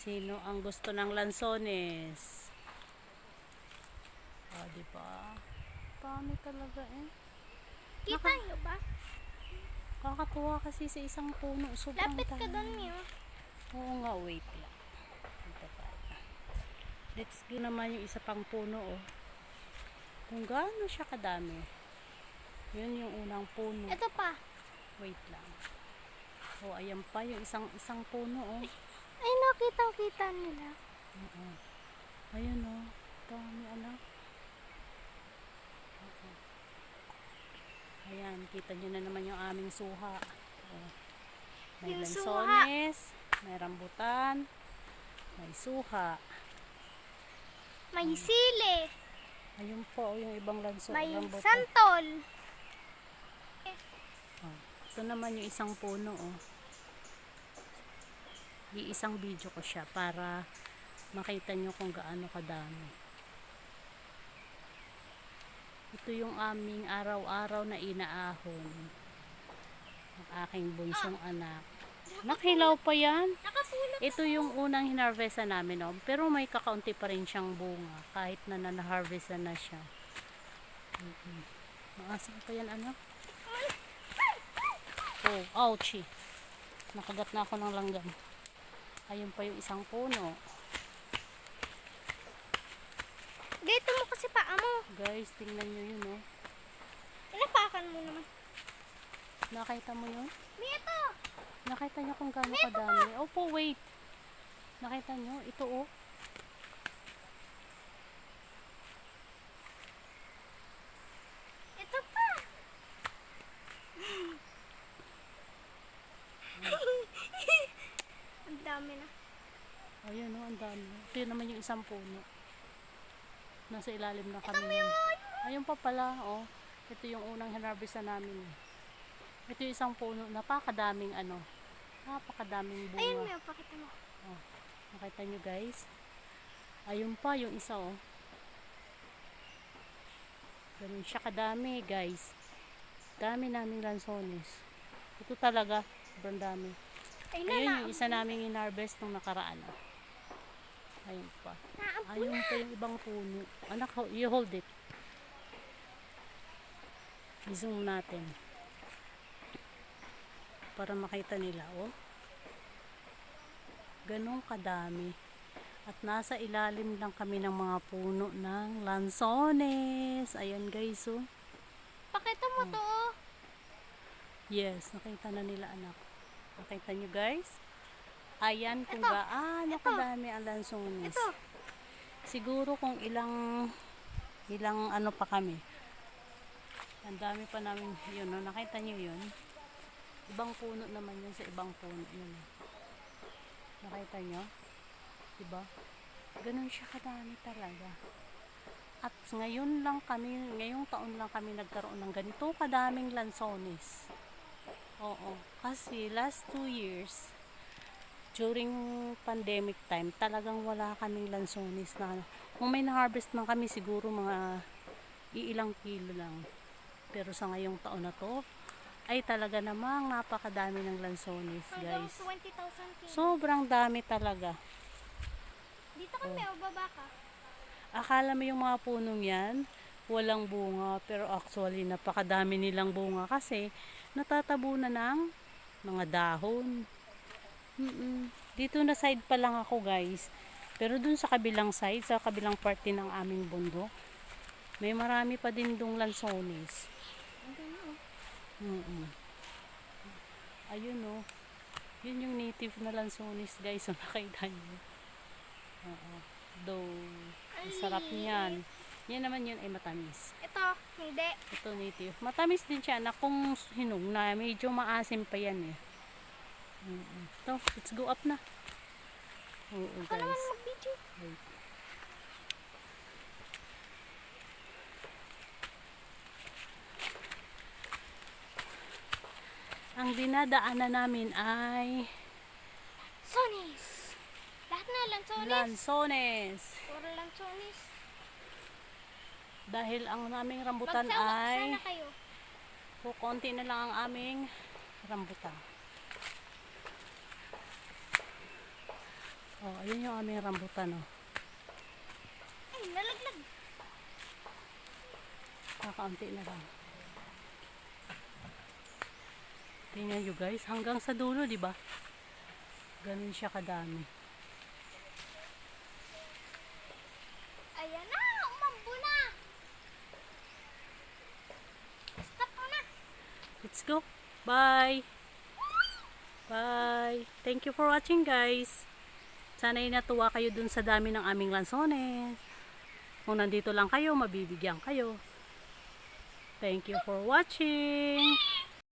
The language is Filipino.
Sino ang gusto ng lansones? Oh, diba? Dami talaga eh. Kita nyo ba? Kakatuwa kasi sa isang puno. Sobrang Lapit ka dami. doon, Mio. Oo nga, wait lang. Ito pa. Let's go naman yung isa pang puno oh. Kung gaano siya kadami. Yun yung unang puno. Ito pa. Wait lang. Oh, ayan pa yung isang puno oh. Ay, nakitang-kita nila. Oo. Ayun oh. Dami anak. Ayan, kita nyo na naman yung aming suha. Oh. May Yung lansones, may rambutan, may suha. May sili. Ayun po, oh, yung ibang May rambutan. santol. Oh. Ito naman yung isang puno. Oh. Iisang video ko siya para makita nyo kung gaano kadami. Ito yung aming araw-araw na inaahon. Ang aking bunsong anak. Nakilaw pa yan. Nakapulot. Ito yung unang hinarvesta namin. Oh. Pero may kakaunti pa rin siyang bunga. Kahit na na-harvesta na siya. Maasin pa yan anak. Oh, ouchie. Nakagat na ako ng langgam. Ayun pa yung isang puno. Dito mo kasi paa mo. Guys, tingnan nyo yun oh. Inapakan mo naman. Nakita mo yun? Dito. Nakita nyo kung gaano kadami. Opo, wait. Nakita nyo? Ito oh. Ito pa. Ang dami na. Ayun oh, ang dami. Ito yun naman yung isang puno. Nasa ilalim na kami. Ayun pa pala, oh. Ito yung unang hinarvesta namin. Ito yung isang puno. Napakadaming ano. Napakadaming bunga. Ayun, Mio, pakita mo. Oh, nakita nyo guys. Ayun pa yung isa oh. Ganun siya kadami guys. Dami naming lansones. Ito talaga. Sobrang dami. Ay, Ayun yung isa naming in-harvest nung nakaraan. Oh. Ayun pa. Ayun pa yung ibang puno. Anak, you hold it. I-zoom natin. Para makita nila, oh. Ganun kadami. At nasa ilalim lang kami ng mga puno ng lansones. Ayan guys, oh. Pakita mo to. Oh. Yes, nakita na nila anak. Nakita nyo guys? Ayan kung Ito. gaano kadami ang lansones. Ito. Siguro kung ilang ano pa kami. Ang dami pa namin yun, no? Nakita nyo yun? Ibang puno naman yun sa ibang puno yun. Nakita nyo? Diba? Ganun siya kadami talaga. At ngayong taon lang kami nagkaroon ng ganito kadaming lansones. Oo. Kasi last 2 years, during pandemic time, talagang wala kaming lansones na kung may na-harvest man kami siguro mga iilang kilo lang. Pero sa ngayong taon na to, ay talaga namang napakadami ng lansones, Hanggang guys. 20,000 kilo. Sobrang dami talaga. Dito kami, o baba ka. Akala mo yung mga punong yan, walang bunga. Pero actually, napakadami nilang bunga kasi natatabunan ng mga dahon. Dito na side pa lang ako guys. Pero dun sa kabilang side, sa kabilang parte ng aming bundok, may marami pa din dong lansones. Ayun oh. Yun yung native na lansones guys. So nakita nyo. Though, masarap niyan. Yan naman yun ay matamis. Ito, hindi. Ito native. Matamis din siya na kung hinog na medyo maasim pa yan eh. So, let's go up na. Oo Ako naman guys. mag-video. Wait. Ang dinadaanan namin ay Sonis. Lahat na lansones. lansones. Puro lansones. Dahil ang naming rambutan Magsawa ay sana kayo. konti na lang ang aming rambutan. Oh, ayun yung aming rambutan, oh. Ay, nalaglag. Kakaunti na lang. Tingnan nyo guys, hanggang sa dulo, di ba? Ganun siya kadami. Ayan na, umambo na. Stop mo na. Let's go. Bye. Bye. Thank you for watching guys. Sana'y natuwa kayo dun sa dami ng aming lansones. Kung nandito lang kayo, mabibigyan kayo. Thank you for watching.